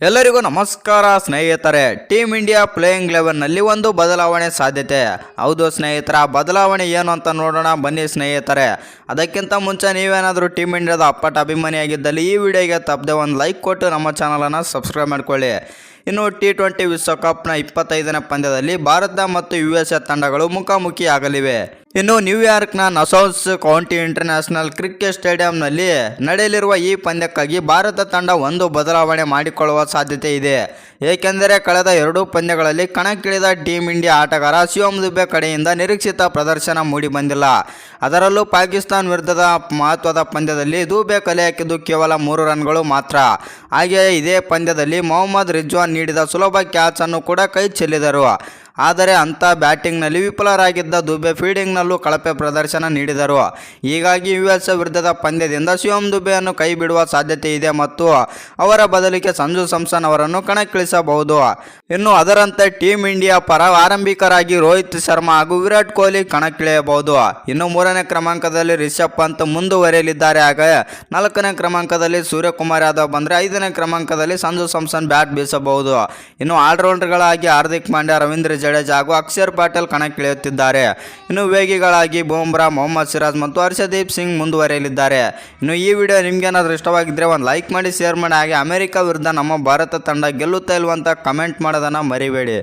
ಎಲ್ಲರಿಗೂ ನಮಸ್ಕಾರ ಸ್ನೇಹಿತರೆ. ಟೀಮ್ ಇಂಡಿಯಾ ಪ್ಲೇಯಿಂಗ್ 11ನಲ್ಲಿ ಒಂದು ಬದಲಾವಣೆ ಸಾಧ್ಯತೆ. ಹೌದು ಸ್ನೇಹಿತರ, ಬದಲಾವಣೆ ಏನು ಅಂತ ನೋಡೋಣ ಬನ್ನಿ ಸ್ನೇಹಿತರೆ. ಅದಕ್ಕಿಂತ ಮುಂಚೆ ನೀವೇನಾದರೂ ಟೀಮ್ ಇಂಡಿಯಾದ ಅಪ್ಪಟ ಅಭಿಮಾನಿಯಾಗಿದ್ದಲ್ಲಿ ಈ ವಿಡಿಯೋಗೆ ತಪ್ಪದೆ ಒಂದು ಲೈಕ್ ಕೊಟ್ಟು ನಮ್ಮ ಚಾನಲನ್ನು ಸಬ್ಸ್ಕ್ರೈಬ್ ಮಾಡ್ಕೊಳ್ಳಿ. ಇನ್ನು T20 ವಿಶ್ವಕಪ್ನ 25ನೇ ಪಂದ್ಯದಲ್ಲಿ ಭಾರತ ಮತ್ತು USA ತಂಡಗಳು ಮುಖಾಮುಖಿಯಾಗಲಿವೆ. ಇನ್ನು ನ್ಯೂಯಾರ್ಕ್ನ ನಸೌಸ್ ಕೌಂಟಿ ಇಂಟರ್ನ್ಯಾಷನಲ್ ಕ್ರಿಕೆಟ್ ಸ್ಟೇಡಿಯಂನಲ್ಲಿ ನಡೆಯಲಿರುವ ಈ ಪಂದ್ಯಕ್ಕಾಗಿ ಭಾರತ ತಂಡ ಒಂದು ಬದಲಾವಣೆ ಮಾಡಿಕೊಳ್ಳುವ ಸಾಧ್ಯತೆ ಇದೆ. ಏಕೆಂದರೆ ಕಳೆದ ಎರಡೂ ಪಂದ್ಯಗಳಲ್ಲಿ ಕಣಕ್ಕಿಳಿದ ಟೀಮ್ ಇಂಡಿಯಾ ಆಟಗಾರ ಶಿವಮ್ ದುಬೆ ಕಡೆಯಿಂದ ನಿರೀಕ್ಷಿತ ಪ್ರದರ್ಶನ ಮೂಡಿಬಂದಿಲ್ಲ. ಅದರಲ್ಲೂ ಪಾಕಿಸ್ತಾನ ವಿರುದ್ಧದ ಮಹತ್ವದ ಪಂದ್ಯದಲ್ಲಿ ದುಬೆ ಕಲೆ ಹಾಕಿದ್ದು ಕೇವಲ 3 ರನ್ಗಳು ಮಾತ್ರ. ಹಾಗೆಯೇ ಇದೇ ಪಂದ್ಯದಲ್ಲಿ ಮೊಹಮ್ಮದ್ ರಿಜ್ವಾನ್ ನೀಡಿದ ಸುಲಭ ಕ್ಯಾಚ್ ಅನ್ನು ಕೂಡ ಕೈ ಚೆಲ್ಲಿದರು. ಆದರೆ ಅಂಥ ಬ್ಯಾಟಿಂಗ್ನಲ್ಲಿ ವಿಫಲರಾಗಿದ್ದ ದುಬೆ ಫೀಲ್ಡಿಂಗ್ನಲ್ಲೂ ಕಳಪೆ ಪ್ರದರ್ಶನ ನೀಡಿದರು. ಹೀಗಾಗಿ USA ವಿರುದ್ಧದ ಪಂದ್ಯದಿಂದ ಶಿವಮ್ ದುಬೆಯನ್ನು ಕೈ ಬಿಡುವ ಸಾಧ್ಯತೆ ಇದೆ ಮತ್ತು ಅವರ ಬದಲಿಗೆ ಸಂಜು ಸ್ಯಾಮ್ಸನ್ ಅವರನ್ನು ಕಣಕ್ಕಿಳಿಸಬಹುದು. ಇನ್ನು ಅದರಂತೆ ಟೀಮ್ ಇಂಡಿಯಾ ಪರ ಆರಂಭಿಕರಾಗಿ ರೋಹಿತ್ ಶರ್ಮಾ ಹಾಗೂ ವಿರಾಟ್ ಕೊಹ್ಲಿ ಕಣಕ್ಕಿಳಿಯಬಹುದು. ಇನ್ನು 3ನೇ ಕ್ರಮಾಂಕದಲ್ಲಿ ರಿಷಬ್ ಪಂತ್ ಮುಂದುವರಿಯಲಿದ್ದಾರೆ. ಹಾಗೆ 4ನೇ ಕ್ರಮಾಂಕದಲ್ಲಿ ಸೂರ್ಯಕುಮಾರ್ ಯಾದವ್ ಬಂದರೆ 5ನೇ ಕ್ರಮಾಂಕದಲ್ಲಿ ಸಂಜು ಸ್ಯಾಮ್ಸನ್ ಬ್ಯಾಟ್ ಬೀಸಬಹುದು. ಇನ್ನು ಆಲ್ರೌಂಡರ್ಗಳಾಗಿ ಹಾರ್ದಿಕ್ ಪಾಂಡ್ಯ, ರವೀಂದ್ರ ಜಡೇಜಾ ಹಾಗೂ ಅಕ್ಷರ್ ಪಟೇಲ್ ಕಣಕ್ಕಿಳಿಯುತ್ತಿದ್ದಾರೆ. ಇನ್ನು ವೇಗಿಗಳಾಗಿ ಬುಮ್ರಾ, ಮೊಹಮ್ಮದ್ ಸಿರಾಜ್ ಮತ್ತು ಹರ್ಷದೀಪ್ ಸಿಂಗ್ ಮುಂದುವರಿಯಲಿದ್ದಾರೆ. ಇನ್ನು ಈ ವಿಡಿಯೋ ನಿಮ್ಗೇನಾದರೂ ಇಷ್ಟವಾಗಿದ್ದರೆ ಒಂದು ಲೈಕ್ ಮಾಡಿ, ಶೇರ್ ಮಾಡಿ. ಹಾಗೆ ಅಮೆರಿಕ ವಿರುದ್ಧ ನಮ್ಮ ಭಾರತ ತಂಡ ಗೆಲ್ಲುತ್ತಾ ಇಲ್ವಂತ ಕಮೆಂಟ್ ಮಾಡೋದನ್ನು ಮರಿಬೇಡಿ.